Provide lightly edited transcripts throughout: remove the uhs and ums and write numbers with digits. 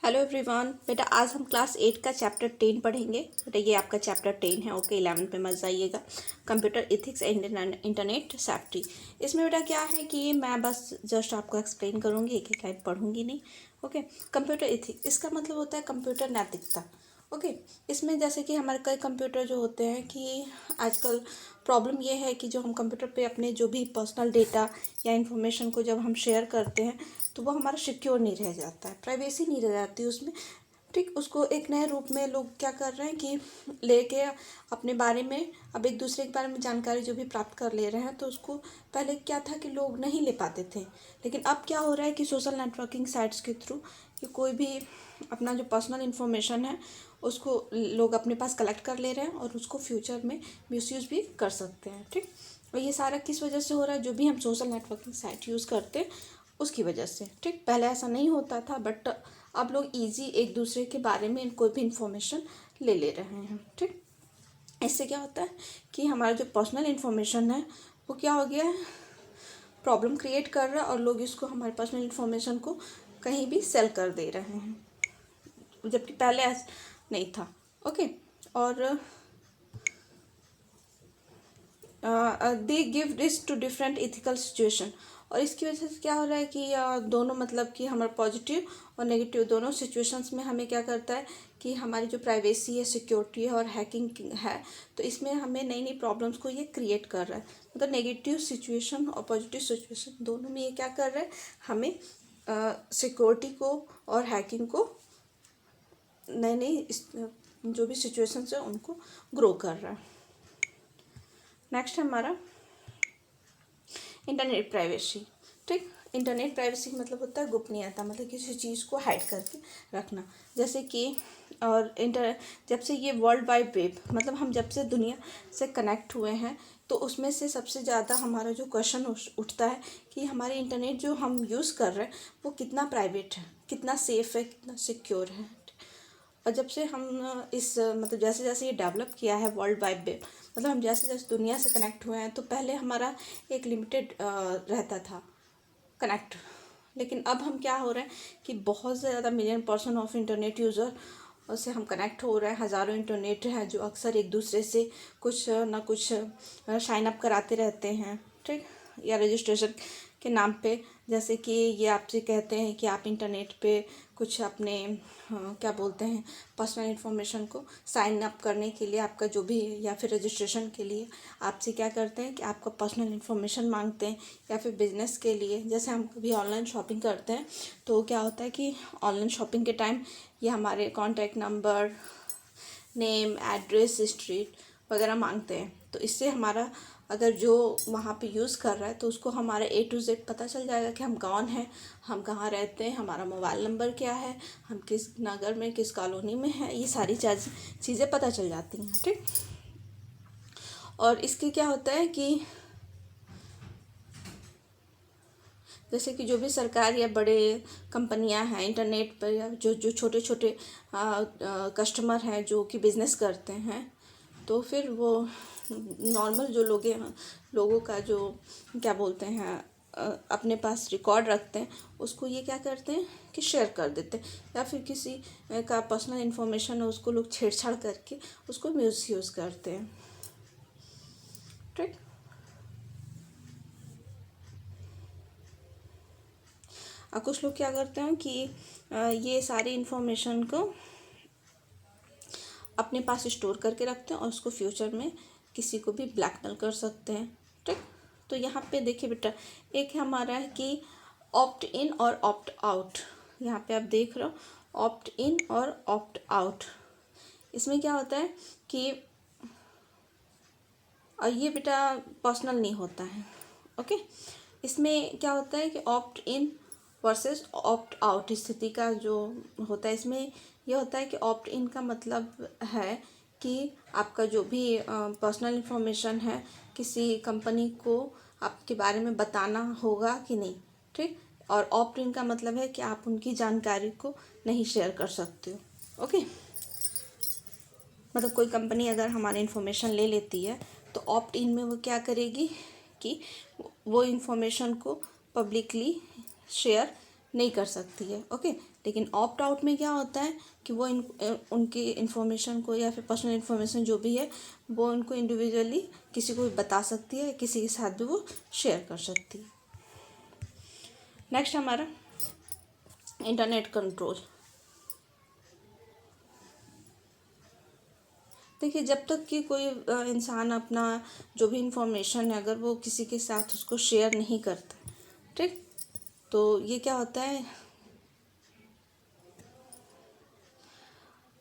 Hello everyone. बेटा आज हम क्लास 8 का चैप्टर 10 पढ़ेंगे। बेटा ये आपका चैप्टर 10 है। ओके 11 पे मत जाइएगा। Computer ethics and internet safety. इसमें बेटा क्या है कि मैं बस जस्ट आपको एक्सप्लेन करूँगी, एक एक लाइन पढ़ूँगी नहीं। ओके कंप्यूटर एथिक्स इसका मतलब होता है कंप्यूटर नैतिकता। ओके इसमें जैसे कि हमारे कई कंप्यूटर जो होते हैं कि आजकल प्रॉब्लम ये है कि जो हम कंप्यूटर पे अपने जो भी पर्सनल डेटा या इन्फॉर्मेशन को जब हम शेयर करते हैं तो वो हमारा सिक्योर नहीं रह जाता है, प्राइवेसी नहीं रह जाती उसमें। ठीक उसको एक नए रूप में लोग क्या कर रहे हैं कि लेके अपने बारे में अब एक दूसरे के बारे में जानकारी जो भी प्राप्त कर ले रहे हैं। तो उसको पहले क्या था कि लोग नहीं ले पाते थे, लेकिन अब क्या हो रहा है कि सोशल नेटवर्किंग साइट्स के थ्रू कि कोई भी अपना जो पर्सनल इन्फॉर्मेशन है उसको लोग अपने पास कलेक्ट कर ले रहे हैं और उसको फ्यूचर में मिसयूज़ भी कर सकते हैं। ठीक और ये सारा किस वजह से हो रहा है, जो भी हम सोशल नेटवर्किंग साइट यूज़ करते हैं उसकी वजह से। ठीक पहले ऐसा नहीं होता था, बट अब लोग इजी एक दूसरे के बारे में कोई भी इंफॉर्मेशन ले ले रहे हैं। ठीक इससे क्या होता है कि हमारा जो पर्सनल इन्फॉर्मेशन है वो क्या हो गया है, प्रॉब्लम क्रिएट कर रहा है और लोग इसको हमारे पर्सनल इन्फॉर्मेशन को कहीं भी सेल कर दे रहे हैं, जबकि पहले ऐसा नहीं था। ओके और they give risk to different ethical situation. और इसकी वजह से क्या हो रहा है कि दोनों मतलब कि हमारा पॉजिटिव और नेगेटिव दोनों सिचुएशंस में हमें क्या करता है कि हमारी जो प्राइवेसी है, सिक्योरिटी है और हैकिंग है, तो इसमें हमें नई नई प्रॉब्लम्स को ये क्रिएट कर रहा है। मतलब नेगेटिव सिचुएशन और पॉजिटिव सिचुएशन दोनों में ये क्या कर रहा है, हमें सिक्योरिटी को और हैकिंग को नई नई जो भी सिचुएशंस है उनको ग्रो कर रहा है। नेक्स्ट है हमारा इंटरनेट प्राइवेसी। ठीक इंटरनेट प्राइवेसी मतलब होता है गोपनीयता, मतलब किसी चीज़ को हाइड करके रखना। जैसे कि और जब से ये वर्ल्ड वाइड वेब मतलब हम जब से दुनिया से कनेक्ट हुए हैं तो उसमें से सबसे ज़्यादा हमारा जो क्वेश्चन उठता है कि हमारे इंटरनेट जो हम यूज़ कर रहे हैं वो कितना प्राइवेट है, कितना सेफ़ है, कितना सिक्योर है। और जब से हम इस मतलब जैसे जैसे ये डेवलप किया है वर्ल्ड वाइड वेब, मतलब हम जैसे जैसे दुनिया से कनेक्ट हुए हैं, तो पहले हमारा एक लिमिटेड रहता था कनेक्ट, लेकिन अब हम क्या हो रहे हैं कि बहुत ज़्यादा मिलियन % ऑफ इंटरनेट यूज़र से हम कनेक्ट हो रहे हैं। हज़ारों इंटरनेट हैं जो अक्सर एक दूसरे से कुछ ना कुछ साइन अप कराते रहते हैं। ठीक या रजिस्ट्रेशन के नाम पे, जैसे कि ये आपसे कहते हैं कि आप इंटरनेट पे कुछ अपने क्या बोलते हैं पर्सनल इन्फॉर्मेशन को साइन अप करने के लिए आपका जो भी या फिर रजिस्ट्रेशन के लिए आपसे क्या करते हैं कि आपका पर्सनल इन्फॉर्मेशन मांगते हैं। या फिर बिजनेस के लिए जैसे हम कभी ऑनलाइन शॉपिंग करते हैं तो क्या होता है कि ऑनलाइन शॉपिंग के टाइम ये हमारे contact number, name, address, street वगैरह मांगते हैं। तो इससे हमारा अगर जो वहाँ पे यूज़ कर रहा है तो उसको हमारा A to Z पता चल जाएगा कि हम कौन हैं, हम कहाँ रहते हैं, हमारा मोबाइल नंबर क्या है, हम किस नगर में किस कॉलोनी में हैं, ये सारी चीज़ें पता चल जाती हैं। ठीक और इसके क्या होता है कि जैसे कि जो भी सरकार या बड़े कंपनियां हैं इंटरनेट पर या जो जो छोटे छोटे कस्टमर हैं जो कि बिज़नेस करते हैं, तो फिर वो नॉर्मल जो लोगों का जो क्या बोलते हैं अपने पास रिकॉर्ड रखते हैं उसको ये क्या करते हैं कि शेयर कर देते हैं, या फिर किसी का पर्सनल इन्फॉर्मेशन है उसको लोग छेड़छाड़ करके उसको मिसयूज़ करते हैं। ठीक और कुछ लोग क्या करते हैं कि ये सारी इन्फॉर्मेशन को अपने पास स्टोर करके रखते हैं और उसको फ्यूचर में किसी को भी ब्लैकमेल कर सकते हैं। ठीक तो यहाँ पे देखिए बेटा, एक हमारा है कि ऑप्ट इन और ऑप्ट आउट। यहाँ पे आप देख रहे हो ऑप्ट इन और ऑप्ट आउट। इसमें क्या होता है कि ये बेटा पर्सनल नहीं होता है। ओके इसमें क्या होता है कि ऑप्ट इन वर्सेस ऑप्ट आउट स्थिति का जो होता है, इसमें यह होता है कि ऑप्ट इन का मतलब है कि आपका जो भी पर्सनल इन्फॉर्मेशन है किसी कंपनी को आपके बारे में बताना होगा कि नहीं। ठीक और ऑप्ट इन का मतलब है कि आप उनकी जानकारी को नहीं शेयर कर सकते हो। ओके मतलब कोई कंपनी अगर हमारी इन्फॉर्मेशन ले लेती है तो ऑप्ट इन में वो क्या करेगी कि वो इन्फॉर्मेशन को पब्लिकली शेयर नहीं कर सकती है। ओके लेकिन ऑप्ट आउट में क्या होता है कि वो उनकी इन्फॉर्मेशन को या फिर पर्सनल इन्फॉर्मेशन जो भी है वो उनको इंडिविजुअली किसी को भी बता सकती है, किसी के साथ भी वो शेयर कर सकती है। नेक्स्ट हमारा इंटरनेट कंट्रोल। देखिए, जब तक कि कोई इंसान अपना जो भी इंफॉर्मेशन है अगर वो किसी के साथ उसको शेयर नहीं करता, ठीक, तो ये क्या होता है,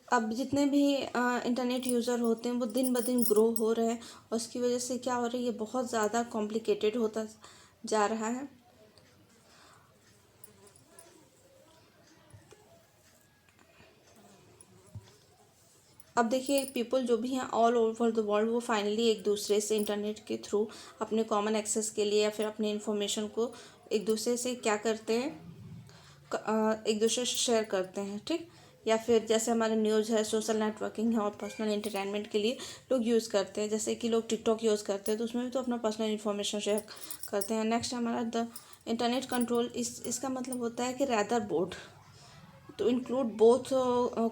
अब जितने भी इंटरनेट यूज़र होते हैं वो दिन ब दिन ग्रो हो रहे हैं और उसकी वजह से क्या हो रहा है, ये बहुत ज़्यादा कॉम्प्लिकेटेड होता जा रहा है। अब देखिए, पीपल जो भी हैं ऑल ओवर द वर्ल्ड वो फाइनली एक दूसरे से इंटरनेट के थ्रू अपने कॉमन एक्सेस के लिए या फिर अपने इन्फॉर्मेशन को एक दूसरे से क्या करते हैं, एक दूसरे से शेयर करते हैं, ठीक। या फिर जैसे हमारे न्यूज़ है, सोशल नेटवर्किंग है और पर्सनल एंटरटेनमेंट के लिए लोग यूज़ करते हैं, जैसे कि लोग टिकटॉक यूज़ करते हैं तो उसमें भी तो अपना पर्सनल इन्फॉर्मेशन शेयर करते हैं। नेक्स्ट हमारा द इंटरनेट कंट्रोल, इसका मतलब होता है कि rather board to include both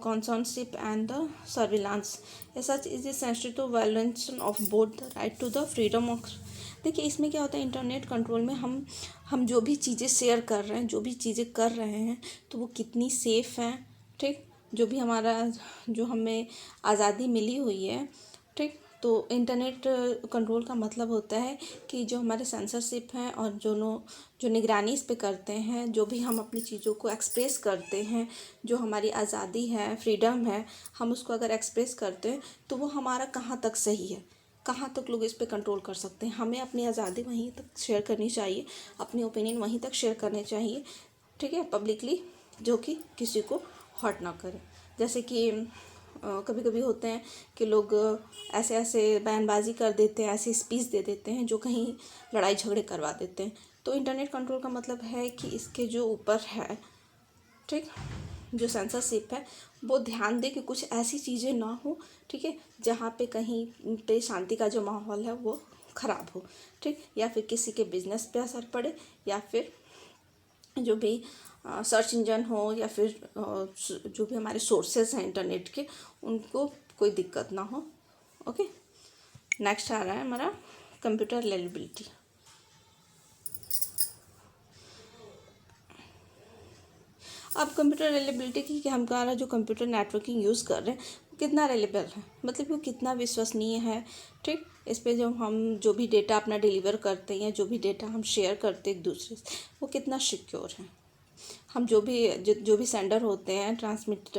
censorship and the surveillance. As such, is essential to violation of both the right to the freedom of। देखिए, इसमें क्या होता है, इंटरनेट कंट्रोल में हम जो भी चीज़ें शेयर कर रहे हैं, जो भी चीज़ें कर रहे हैं, तो वो कितनी सेफ़ हैं, ठीक। जो भी हमारा जो हमें आज़ादी मिली हुई है, ठीक, तो इंटरनेट कंट्रोल का मतलब होता है कि जो हमारे सेंसरशिप हैं और जो निगरानी इस पे करते हैं, जो भी हम अपनी चीज़ों को एक्सप्रेस करते हैं, जो हमारी आज़ादी है, फ्रीडम है, हम उसको अगर एक्सप्रेस करते हैं तो वो हमारा कहाँ तक सही है, कहाँ तक लोग इस पे कंट्रोल कर सकते हैं। हमें अपनी आज़ादी वहीं तक शेयर करनी चाहिए, अपनी ओपिनियन वहीं तक शेयर करने चाहिए, ठीक है, पब्लिकली, जो कि किसी को हर्ट ना करे। जैसे कि कभी कभी होते हैं कि लोग ऐसे ऐसे बयानबाजी कर देते हैं, ऐसी स्पीच दे देते हैं जो कहीं लड़ाई झगड़े करवा देते हैं। तो इंटरनेट कंट्रोल का मतलब है कि इसके जो ऊपर है, ठीक, जो सेंसरशिप है वो ध्यान दे कि कुछ ऐसी चीज़ें ना हो, ठीक है, जहाँ पे कहीं पे शांति का जो माहौल है वो ख़राब हो, ठीक, या फिर किसी के बिजनेस पे असर पड़े, या फिर जो भी सर्च इंजन हो, या फिर जो भी हमारे सोर्सेज हैं इंटरनेट के, उनको कोई दिक्कत ना हो। ओके, नेक्स्ट आ रहा है हमारा कंप्यूटर रिलायबिलिटी। अब कंप्यूटर रिलायबिलिटी की कि हमारा जो कंप्यूटर नेटवर्किंग यूज़ कर रहे हैं वो कितना रिलायबल है, मतलब वो कितना विश्वसनीय है, ठीक। इस पे जो हम जो भी डेटा अपना डिलीवर करते हैं या जो भी डेटा हम शेयर करते हैं एक दूसरे से, वो कितना सिक्योर है। हम जो भी सेंडर होते हैं ट्रांसमिट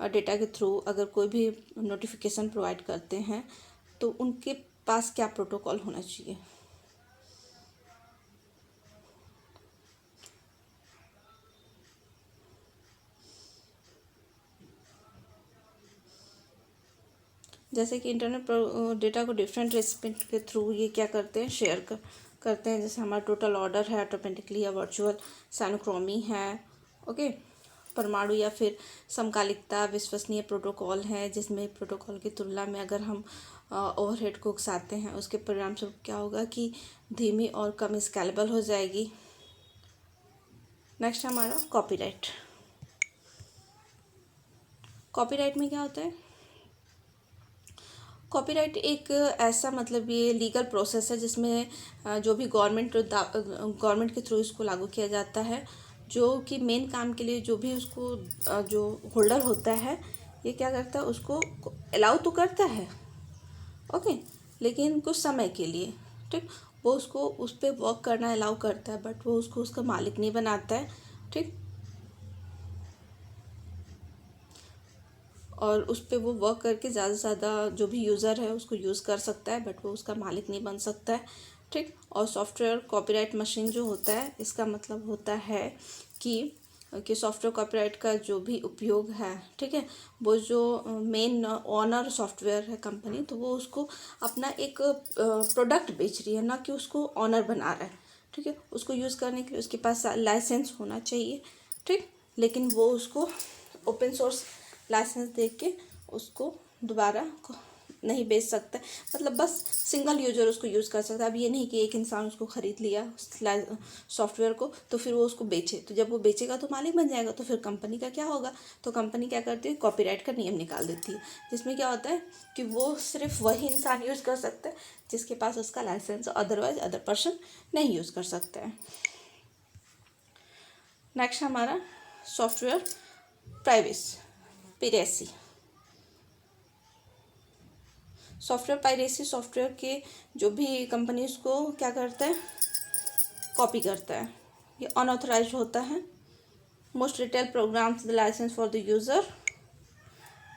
डेटा के थ्रू अगर कोई भी नोटिफिकेशन प्रोवाइड करते हैं तो उनके पास क्या प्रोटोकॉल होना चाहिए। जैसे कि इंटरनेट डेटा को डिफरेंट रेसिपिएंट के थ्रू ये क्या करते हैं, शेयर करते हैं। जैसे हमारा टोटल ऑर्डर है ऑटोमेटिकली, या वर्चुअल साइनोक्रोमी है, ओके, परमाणु या फिर समकालिकता विश्वसनीय प्रोटोकॉल है, जिसमें प्रोटोकॉल की तुलना में अगर हम ओवरहेड को उकसाते हैं उसके परिणाम स्वरूप क्या होगा कि धीमी और कम स्केलेबल हो जाएगी। नेक्स्ट हमारा कॉपीराइट। कॉपीराइट में क्या होता है, कॉपीराइट एक ऐसा मतलब ये लीगल प्रोसेस है जिसमें जो भी गवर्नमेंट के थ्रू इसको लागू किया जाता है, जो कि मेन काम के लिए जो भी उसको जो होल्डर होता है ये क्या करता है, उसको अलाउ तो करता है, ओके, लेकिन कुछ समय के लिए, ठीक, वो उसको उस पर वर्क करना अलाउ करता है, बट वो उसको उसका मालिक नहीं बनाता है, ठीक, और उस पर वो वर्क करके ज़्यादा से ज़्यादा जो भी यूज़र है उसको यूज़ कर सकता है, बट वो उसका मालिक नहीं बन सकता है, ठीक। और सॉफ्टवेयर कॉपीराइट मशीन जो होता है इसका मतलब होता है कि सॉफ्टवेयर कॉपीराइट का जो भी उपयोग है, ठीक है, वो जो मेन ऑनर सॉफ्टवेयर है कंपनी, तो वो उसको अपना एक प्रोडक्ट बेच रही है, ना कि उसको ऑनर बना रहा है, ठीक है। उसको यूज़ करने के लिए उसके पास लाइसेंस होना चाहिए, ठीक, लेकिन वो उसको ओपन सोर्स लाइसेंस दे के उसको दोबारा नहीं बेच सकता, मतलब बस सिंगल यूजर उसको यूज़ कर सकता है। अब ये नहीं कि एक इंसान उसको ख़रीद लिया सॉफ्टवेयर को तो फिर वो उसको बेचे, तो जब वो बेचेगा तो मालिक बन जाएगा, तो फिर कंपनी का क्या होगा, तो कंपनी क्या करती है, कॉपीराइट का नियम निकाल देती है, जिसमें क्या होता है कि वो सिर्फ वही इंसान यूज़ कर सकता है जिसके पास उसका लाइसेंस, अदरवाइज अदर पर्सन नहीं यूज़ कर सकता है। नेक्स्ट हमारा software piracy. Software piracy software के जो भी कंपनी उसको क्या करता है, कॉपी करता है। ये अनऑथराइज्ड होता है। Most retail programs the licence for the user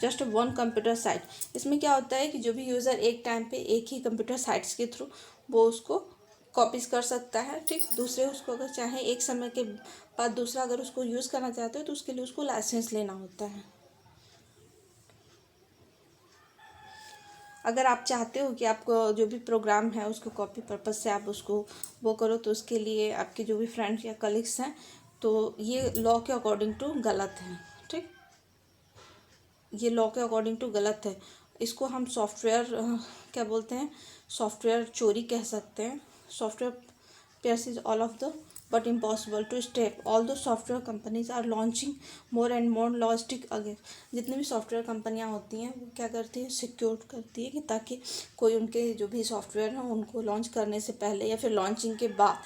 just one computer site. इसमें क्या होता है कि जो भी यूज़र एक टाइम पे एक ही कंप्यूटर साइट्स के थ्रू वो उसको कॉपीज कर सकता है, ठीक। दूसरे उसको अगर चाहे एक समय के बाद दूसरा अगर उसको यूज़ करना चाहते हो तो उसके लिए उसको लाइसेंस लेना होता है। अगर आप चाहते हो कि आपको जो भी प्रोग्राम है उसको कॉपी पर्पज़ से आप उसको वो करो, तो उसके लिए आपके जो भी फ्रेंड्स या कलीग्स हैं तो ये लॉ के अकॉर्डिंग टू गलत है, ठीक। ये लॉ के अकॉर्डिंग टू गलत है। इसको हम सॉफ्टवेयर क्या बोलते हैं, सॉफ्टवेयर चोरी कह सकते हैं। Software pairs is all of the but impossible to step all the software companies are launching more and more logistic against. जितनी भी सॉफ्टवेयर कंपनियां होती हैं वो क्या करती हैं, सिक्योर करती है कि ताकि कोई उनके जो भी सॉफ्टवेयर हैं उनको लॉन्च करने से पहले या फिर लॉन्चिंग के बाद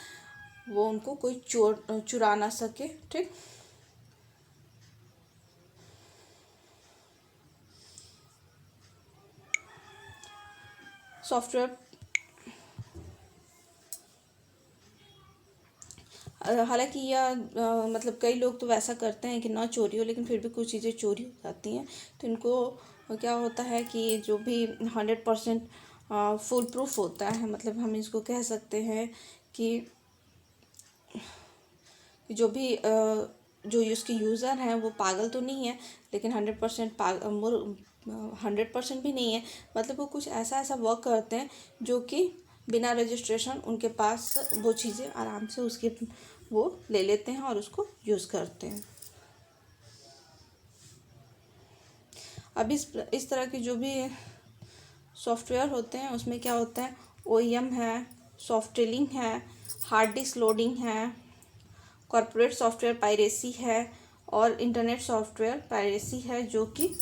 वो उनको कोई चुरा ना सके, ठीक। सॉफ्टवेयर हालांकि यह मतलब कई लोग तो वैसा करते हैं कि ना चोरी हो, लेकिन फिर भी कुछ चीज़ें चोरी हो जाती हैं। तो इनको क्या होता है कि जो भी 100% फुल प्रूफ होता है, मतलब हम इसको कह सकते हैं कि जो भी जो इसके यूज़र हैं वो पागल तो नहीं है, लेकिन 100% भी नहीं है, मतलब वो कुछ ऐसा ऐसा वर्क करते हैं जो कि बिना रजिस्ट्रेशन उनके पास वो चीज़ें आराम से उसके वो ले लेते हैं और उसको यूज़ करते हैं। अब इस तरह के जो भी सॉफ्टवेयर होते हैं उसमें क्या होता है, OEM है, सॉफ्टवेयरिंग है, हार्ड डिस्क लोडिंग है, कॉर्पोरेट सॉफ्टवेयर पायरेसी है और इंटरनेट सॉफ्टवेयर पायरेसी है, जो कि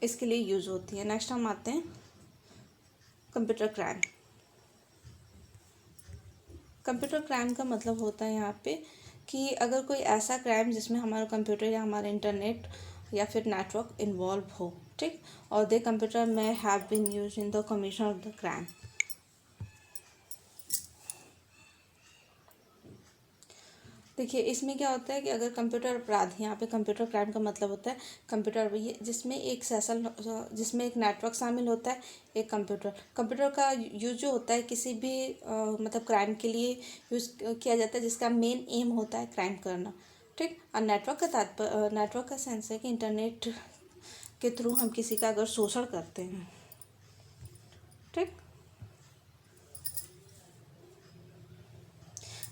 इसके लिए यूज़ होती है। नेक्स्ट हम आते हैं कंप्यूटर क्राइम। कंप्यूटर क्राइम का मतलब होता है यहाँ पे कि अगर कोई ऐसा क्राइम जिसमें हमारा कंप्यूटर या हमारा इंटरनेट या फिर नेटवर्क इन्वॉल्व हो, ठीक, और द कंप्यूटर में have been used in the commission of the crime. देखिए इसमें क्या होता है कि अगर कंप्यूटर अपराध, यहाँ पे कंप्यूटर क्राइम का मतलब होता है कंप्यूटर जिसमें एक सेशन, जिसमें एक नेटवर्क शामिल होता है, एक कंप्यूटर का यूज जो होता है किसी भी मतलब क्राइम के लिए यूज़ किया जाता है, जिसका मेन एम होता है क्राइम करना, ठीक। और नेटवर्क का सेंस है कि इंटरनेट के थ्रू हम किसी का अगर शोषण करते हैं, ठीक,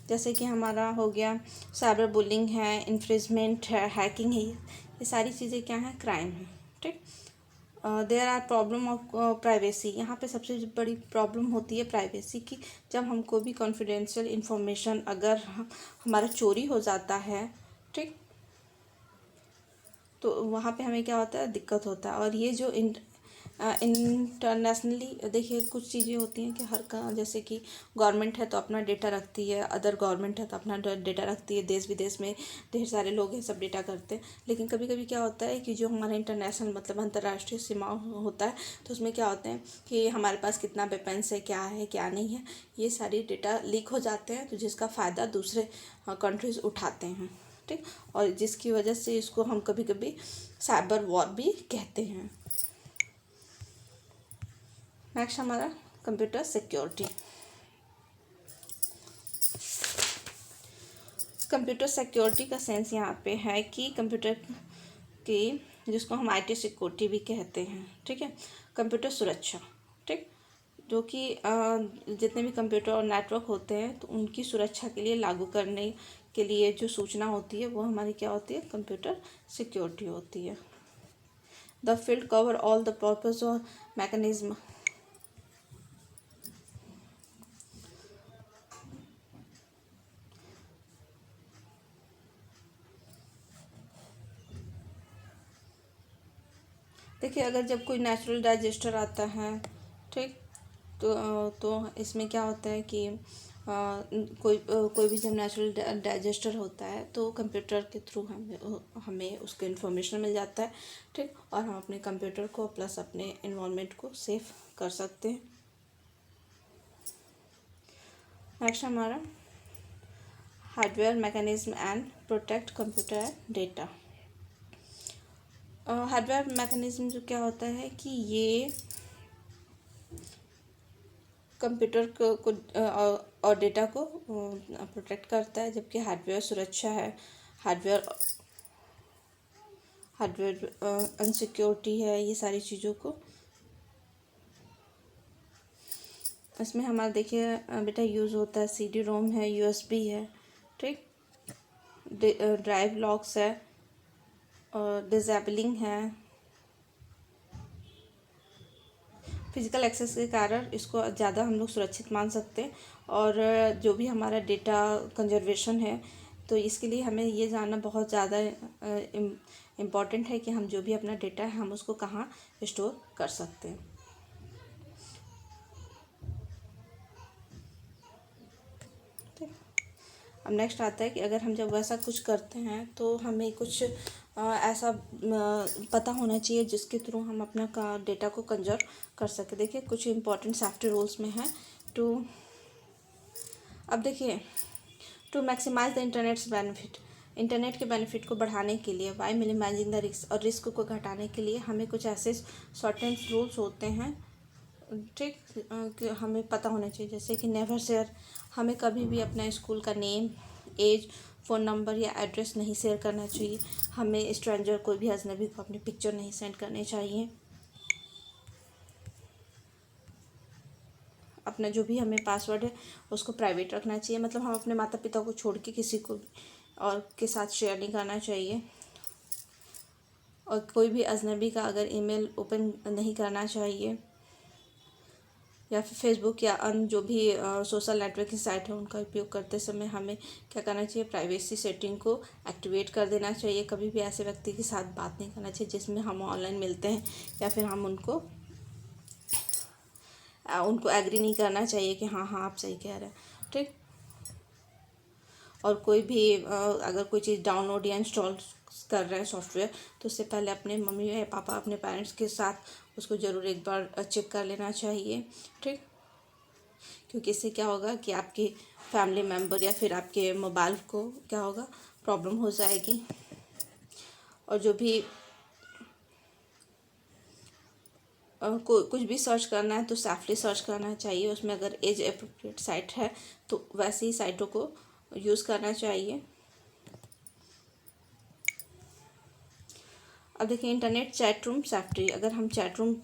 जैसे कि हमारा हो गया साइबर बुलिंग है, इन्फ्रिजमेंट है, हैकिंग है, ये सारी चीज़ें क्या हैं, क्राइम है, ठीक। There are problem of privacy. यहाँ पे सबसे बड़ी प्रॉब्लम होती है प्राइवेसी की। जब हमको भी कॉन्फिडेंशियल इंफॉर्मेशन अगर हमारा चोरी हो जाता है, ठीक, तो वहाँ पे हमें क्या होता है, दिक्कत होता है। और ये जो इंटरनेशनली देखिए कुछ चीज़ें होती हैं कि हर का, जैसे कि गवर्नमेंट है तो अपना डेटा रखती है, अदर गवर्नमेंट है तो अपना डेटा रखती है, देश विदेश में ढेर सारे लोग हैं सब डेटा करते हैं। लेकिन कभी कभी क्या होता है कि जो हमारा इंटरनेशनल मतलब अंतर्राष्ट्रीय सीमा होता है तो उसमें क्या होते हैं कि हमारे पास कितना वेपन्स है, क्या नहीं है, ये सारी डेटा लीक हो जाते हैं, तो जिसका फ़ायदा दूसरे कंट्रीज़ उठाते हैं, ठीक। और जिसकी वजह से इसको हम कभी कभी साइबर वॉर भी कहते हैं। नेक्स्ट हमारा कंप्यूटर सिक्योरिटी। कंप्यूटर सिक्योरिटी का सेंस यहाँ पे है कि कंप्यूटर की, जिसको हम IT सिक्योरिटी भी कहते हैं, ठीक है, कंप्यूटर सुरक्षा, ठीक, जो कि जितने भी कंप्यूटर और नेटवर्क होते हैं तो उनकी सुरक्षा के लिए लागू करने के लिए जो सूचना होती है वो हमारी क्या होती है, कंप्यूटर सिक्योरिटी होती है। The field cover all the purpose और मैकेनिज्म। देखिए, अगर जब कोई नेचुरल डाइजेस्टर आता है, ठीक, तो इसमें क्या होता है कि कोई भी जब नेचुरल डाइजेस्टर होता है तो कंप्यूटर के थ्रू हमें उसका इन्फॉर्मेशन मिल जाता है, ठीक, और हम अपने कंप्यूटर को प्लस अपने इन्वायरमेंट को सेफ कर सकते हैं। नेक्स्ट हमारा hardware mechanism and protect computer data. Hardware mechanism जो क्या होता है कि ये कंप्यूटर को और डेटा को प्रोटेक्ट करता है, जबकि हार्डवेयर सुरक्षा है, हार्डवेयर अनसिक्योरिटी है, ये सारी चीज़ों को इसमें हमारा देखिए बेटा यूज़ होता है। CD रोम है, USB है, ठीक, ड्राइव लॉक्स है और डिसेबलिंग है। फिजिकल एक्सेस के कारण इसको ज़्यादा हम लोग सुरक्षित मान सकते हैं, और जो भी हमारा डेटा कंजर्वेशन है तो इसके लिए हमें ये जानना बहुत ज़्यादा इम्पॉर्टेंट है कि हम जो भी अपना डेटा है हम उसको कहाँ स्टोर कर सकते हैं। ठीक, अब नेक्स्ट आता है कि अगर हम जब वैसा कुछ करते हैं तो हमें कुछ ऐसा पता होना चाहिए जिसके थ्रू हम अपना डेटा को कंजर्व कर सके। देखिए, कुछ इंपॉर्टेंट सेफ्टी रूल्स में है अब देखिए, to maximise the internet's benefit, internet के बेनिफिट को बढ़ाने के लिए, वाई मिनिमाइजिंग द रिस्क, और रिस्क को घटाने के लिए हमें कुछ ऐसे सर्टेन रूल्स होते हैं, ठीक, कि हमें पता होना चाहिए। जैसे कि नेवर शेयर, हमें कभी भी अपना स्कूल का नेम, एज, फ़ोन नंबर या एड्रेस नहीं शेयर करना चाहिए। हमें स्ट्रेंजर, कोई भी अजनबी को अपनी पिक्चर नहीं सेंड करनी चाहिए। अपना जो भी हमें पासवर्ड है उसको प्राइवेट रखना चाहिए, मतलब हम अपने माता पिता को छोड़ के किसी को भी और के साथ शेयर नहीं करना चाहिए। और कोई भी अजनबी का अगर ईमेल ओपन नहीं करना चाहिए, या फिर फेसबुक या अन्य जो भी सोशल नेटवर्किंग साइट है उनका उपयोग करते समय हमें क्या करना चाहिए, प्राइवेसी सेटिंग को एक्टिवेट कर देना चाहिए। कभी भी ऐसे व्यक्ति के साथ बात नहीं करना चाहिए जिसमें हम ऑनलाइन मिलते हैं, या फिर हम उनको एग्री नहीं करना चाहिए कि हाँ हाँ आप सही कह रहे हैं, ठीक। और कोई भी अगर कोई चीज़ डाउनलोड या इंस्टॉल कर रहे हैं सॉफ्टवेयर, तो उससे पहले अपने मम्मी या पापा, अपने पेरेंट्स के साथ उसको ज़रूर एक बार चेक कर लेना चाहिए, ठीक, क्योंकि इससे क्या होगा कि आपके फैमिली मेम्बर या फिर आपके मोबाइल को क्या होगा, प्रॉब्लम हो जाएगी। और जो भी कुछ भी सर्च करना है तो सेफली सर्च करना चाहिए, उसमें अगर एज अप्रोप्रिएट साइट है तो वैसी ही साइटों को यूज़ करना चाहिए। अब देखिए, इंटरनेट चैट रूम सेफ्टी, अगर हम चैट रूम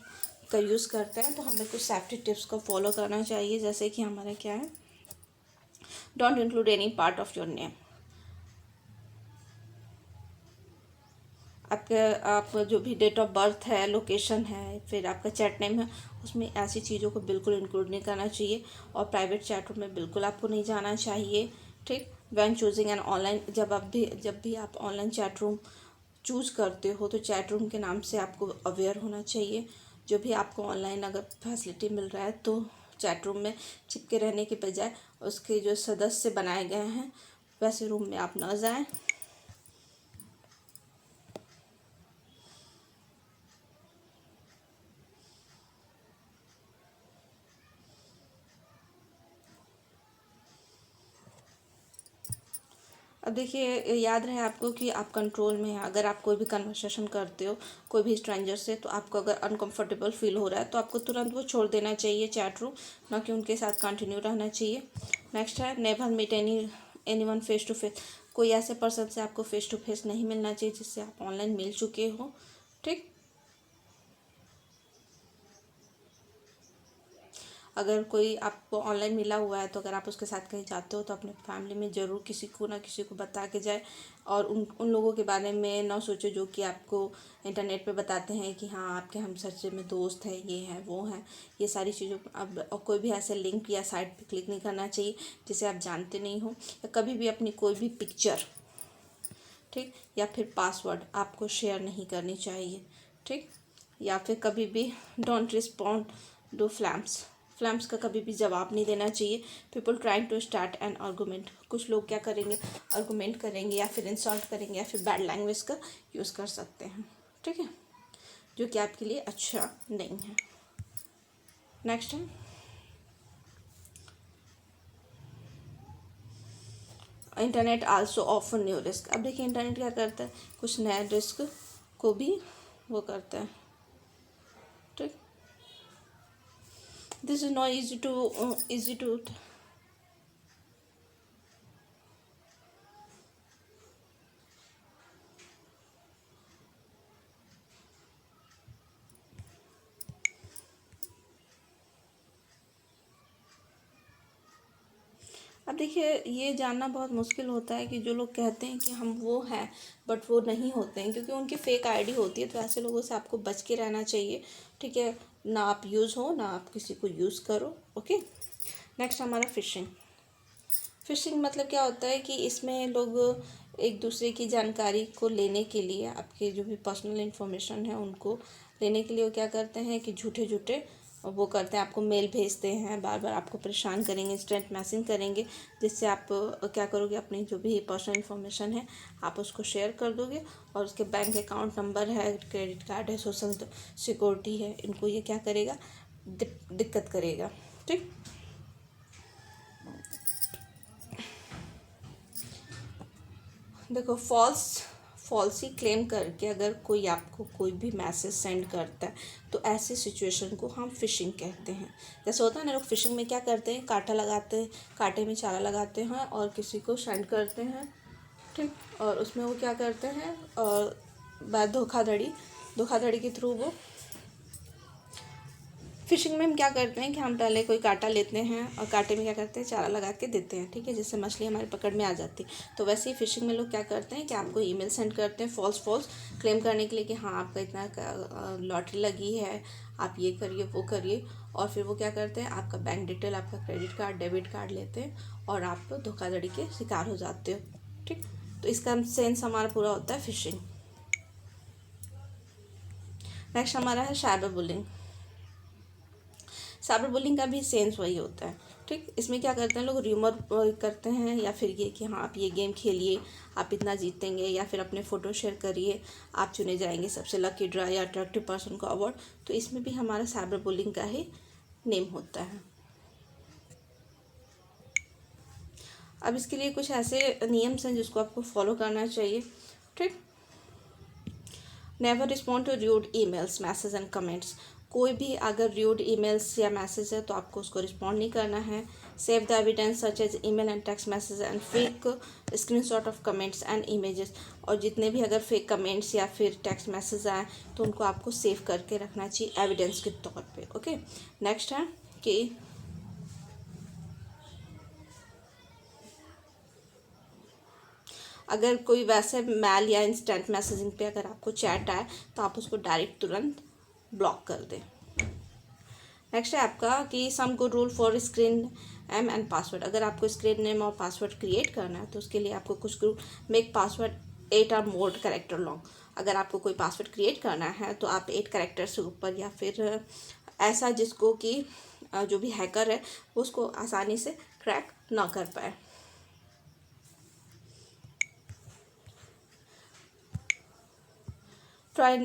का यूज़ करते हैं तो हमें कुछ सेफ्टी टिप्स को फॉलो करना चाहिए। जैसे कि हमारा क्या है, don't include any part of your name, आप जो भी डेट ऑफ बर्थ है, लोकेशन है, फिर आपका चैट नेम है, उसमें ऐसी चीज़ों को बिल्कुल इंक्लूड नहीं करना चाहिए। और प्राइवेट चैट रूम में बिल्कुल आपको नहीं जाना चाहिए, ठीक। व्हेन चूजिंग एन ऑनलाइन, जब भी आप ऑनलाइन चैट रूम चूज करते हो तो चैट रूम के नाम से आपको अवेयर होना चाहिए। जो भी आपको ऑनलाइन अगर फैसिलिटी मिल रहा है तो चैट रूम में चिपके रहने के बजाय उसके जो सदस्य बनाए गए हैं वैसे रूम में आप न जाएं। अब देखिए, याद रहे आपको कि आप कंट्रोल में हैं। अगर आप कोई भी कन्वर्सेशन करते हो कोई भी स्ट्रेंजर से, तो आपको अगर अनकंफर्टेबल फील हो रहा है तो आपको तुरंत वो छोड़ देना चाहिए चैट रूम, ना कि उनके साथ कंटिन्यू रहना चाहिए। नेक्स्ट है, never meet anyone face to face, कोई ऐसे पर्सन से आपको फेस टू फेस नहीं मिलना चाहिए जिससे आप ऑनलाइन मिल चुके हो, ठीक। अगर कोई आपको ऑनलाइन मिला हुआ है तो अगर आप उसके साथ कहीं जाते हो तो अपने फैमिली में ज़रूर किसी को ना किसी को बता के जाए, और उन लोगों के बारे में ना सोचो जो कि आपको इंटरनेट पे बताते हैं कि हाँ आपके हम सच में दोस्त हैं, ये हैं वो हैं। ये सारी चीज़ों अब और कोई भी ऐसे लिंक या साइट पे क्लिक नहीं करना चाहिए जिसे आप जानते नहीं हो, या कभी भी अपनी कोई भी पिक्चर, ठीक, या फिर पासवर्ड आपको शेयर नहीं करनी चाहिए, ठीक। या फिर कभी भी डोंट रिस्पॉन्ड टू फ्लैम्स का कभी भी जवाब नहीं देना चाहिए। People trying to start an argument, कुछ लोग क्या करेंगे, आर्गूमेंट करेंगे या फिर इंसल्ट करेंगे या फिर बैड लैंग्वेज का यूज़ कर सकते हैं, ठीक है, जो कि आपके लिए अच्छा नहीं है। नेक्स्ट है internet also offer new risk. अब देखिए इंटरनेट क्या करता है, कुछ नए रिस्क को भी वो करता है, ठीक। This is not easy to अब देखिए ये जानना बहुत मुश्किल होता है कि जो लोग कहते हैं कि हम वो हैं बट वो नहीं होते हैं, क्योंकि उनकी फेक आईडी होती है। तो ऐसे लोगों से आपको बच के रहना चाहिए, ठीक है, ना आप यूज़ हो ना आप किसी को यूज़ करो, ओके। नेक्स्ट हमारा फिशिंग मतलब क्या होता है कि इसमें लोग एक दूसरे की जानकारी को लेने के लिए, आपके जो भी पर्सनल इन्फॉर्मेशन है उनको लेने के लिए वो क्या करते हैं कि झूठे झूठे वो करते हैं, आपको मेल भेजते हैं, बार बार आपको परेशान करेंगे, इंस्टेंट मैसेज करेंगे, जिससे आप क्या करोगे, अपनी जो भी पर्सनल इन्फॉर्मेशन है आप उसको शेयर कर दोगे, और उसके बैंक अकाउंट नंबर है, क्रेडिट कार्ड है, सोशल सिक्योरिटी है, इनको ये क्या करेगा, दिक्कत करेगा, ठीक। देखो फॉल्सी क्लेम करके अगर कोई आपको कोई भी मैसेज सेंड करता है तो ऐसी सिचुएशन को हम फिशिंग कहते हैं। जैसे होता है ना, लोग फिशिंग में क्या करते हैं, कांटा लगाते हैं, कांटे में चारा लगाते हैं और किसी को सेंड करते हैं, ठीक, और उसमें वो क्या करते हैं, और बाद धोखाधड़ी के थ्रू वो फिशिंग में हम क्या करते हैं कि हम पहले कोई कांटा लेते हैं और कांटे में क्या करते हैं, चारा लगा के देते हैं, ठीक है, जिससे मछली हमारी पकड़ में आ जाती है। तो वैसे ही फिशिंग में लोग क्या करते हैं कि आपको ईमेल सेंड करते हैं फॉल्स क्लेम करने के लिए कि हाँ आपका इतना लॉटरी लगी है, आप ये करिए वो करिए, और फिर वो क्या करते हैं, आपका बैंक डिटेल, आपका क्रेडिट कार्ड, डेबिट कार्ड लेते हैं और आप धोखाधड़ी के शिकार हो जाते हो, ठीक। तो इसका सेंस हमारा पूरा होता है फिशिंग। नेक्स्ट हमारा है साइबर बुलिंग का भी सेंस वही होता है, ठीक। इसमें क्या करते हैं लोग, र्यूमर करते हैं या फिर ये कि हाँ आप ये गेम खेलिए, आप इतना जीतेंगे, या फिर अपने फ़ोटो शेयर करिए, आप चुने जाएंगे सबसे लकी ड्रा या अट्रैक्टिव पर्सन को अवार्ड। तो इसमें भी हमारा साइबर बुलिंग का ही नेम होता है। अब इसके लिए कुछ ऐसे नियम्स हैं जिसको आपको फॉलो करना चाहिए, ठीक। Never respond to rude emails, message and comments. कोई भी अगर र्यूड ईमेल्स या मैसेज है तो आपको उसको रिस्पॉन्ड नहीं करना है। Save the evidence such as email and text message and fake screenshot of comments and images. और जितने भी अगर फेक कमेंट्स या फिर टेक्स्ट मैसेज आए तो उनको आपको सेव करके रखना चाहिए एविडेंस के तौर पे, ओके। नेक्स्ट है कि अगर कोई वैसे मेल या इंस्टेंट मैसेजिंग पे अगर आपको चैट आए तो आप उसको डायरेक्ट तुरंत ब्लॉक कर दें। नेक्स्ट है आपका कि some good rule for screen name and password. अगर आपको स्क्रीन नेम और पासवर्ड क्रिएट करना है तो उसके लिए आपको कुछ ग्रुप मेक पासवर्ड 8 और मोर कैरेक्टर लॉन्ग। अगर आपको कोई पासवर्ड क्रिएट करना है तो आप 8 कैरेक्टर से ऊपर, या फिर ऐसा जिसको कि जो भी हैकर है उसको आसानी से क्रैक ना कर पाए। Try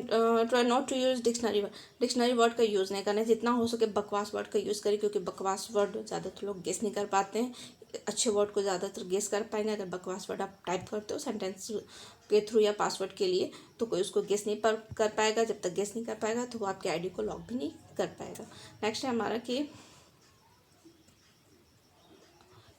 not to use dictionary word का यूज़ नहीं करना है। जितना हो सके बकवास वर्ड का यूज़ करें, क्योंकि बकवास वर्ड ज़्यादातर लोग गेस नहीं कर पाते हैं। अच्छे वर्ड को ज़्यादातर गेस कर पाएंगे। अगर बकवास वर्ड आप टाइप करते हो सेंटेंस के थ्रू या पासवर्ड के लिए तो कोई उसको गेस नहीं कर पाएगा। जब तक गेस नहीं कर पाएगा तो वो आपके आईडी को लॉक भी नहीं कर पाएगा। नेक्स्ट है हमारा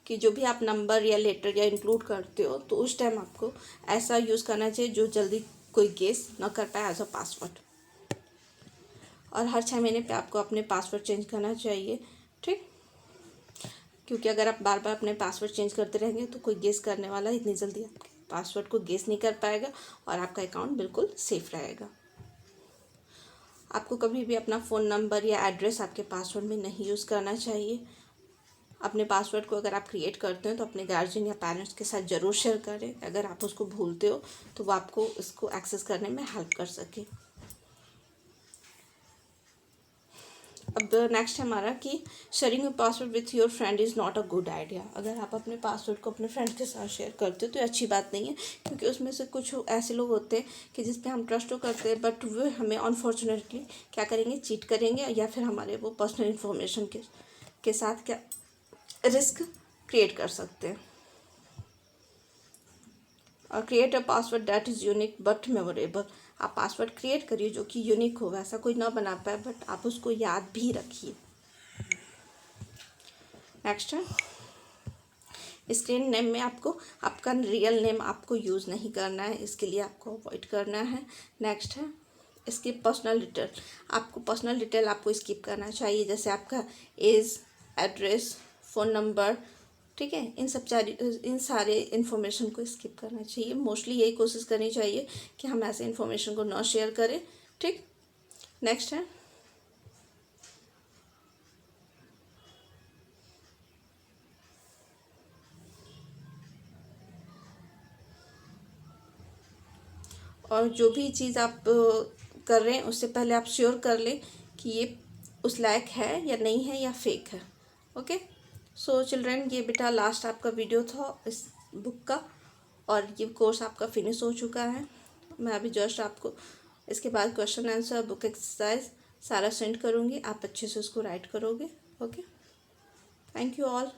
कि जो भी आप नंबर या लेटर या इंक्लूड करते हो तो उस टाइम आपको ऐसा यूज़ करना चाहिए जो जल्दी कोई गेस ना कर पाए एज अ पासवर्ड। और हर 6 महीने पे आपको अपने पासवर्ड चेंज करना चाहिए, ठीक, क्योंकि अगर आप बार बार अपने पासवर्ड चेंज करते रहेंगे तो कोई गेस करने वाला इतनी जल्दी आपके पासवर्ड को गेस नहीं कर पाएगा और आपका अकाउंट बिल्कुल सेफ रहेगा। आपको कभी भी अपना फ़ोन नंबर या एड्रेस आपके पासवर्ड में नहीं यूज़ करना चाहिए। अपने पासवर्ड को अगर आप क्रिएट करते हो तो अपने गार्जियन या पेरेंट्स के साथ ज़रूर शेयर करें। अगर आप उसको भूलते हो तो वो आपको इसको एक्सेस करने में हेल्प कर सके। अब नेक्स्ट है हमारा कि sharing your password with your friend is not a good idea. अगर आप अपने पासवर्ड को अपने फ्रेंड के साथ शेयर करते हो तो अच्छी बात नहीं है, क्योंकि उसमें से कुछ ऐसे लोग होते हैं कि जिस पे हम ट्रस्ट तो करते हैं बट वो हमें अनफॉर्चुनेटली क्या करेंगे, चीट करेंगे या फिर हमारे वो पर्सनल इन्फॉर्मेशन के साथ क्या रिस्क क्रिएट कर सकते हैं। और create a password that is unique but memorable. आप पासवर्ड क्रिएट करिए जो कि यूनिक हो, वैसा कोई ना बना पाए बट आप उसको याद भी रखिए। नेक्स्ट है स्क्रीन नेम में आपको आपका रियल नेम आपको यूज़ नहीं करना है, इसके लिए आपको अवॉइड करना है। नेक्स्ट है इसकी पर्सनल डिटेल। आपको पर्सनल डिटेल आपको स्किप करना चाहिए, जैसे आपका एज, एड्रेस, फ़ोन नंबर, ठीक है, इन सारे इन्फॉर्मेशन को स्किप करना चाहिए। मोस्टली यही कोशिश करनी चाहिए कि हम ऐसे इन्फॉर्मेशन को ना शेयर करें। ठीक, नेक्स्ट है और जो भी चीज़ आप कर रहे हैं उससे पहले आप श्योर कर लें कि ये उस लायक है या नहीं है या फेक है। ओके, सो चिल्ड्रन, ये बेटा लास्ट आपका वीडियो था इस बुक का और ये कोर्स आपका फिनिश हो चुका है। मैं अभी जस्ट आपको इसके बाद क्वेश्चन आंसर, बुक एक्सरसाइज सारा सेंड करूँगी, आप अच्छे से उसको राइट करोगे। Okay, thank you all.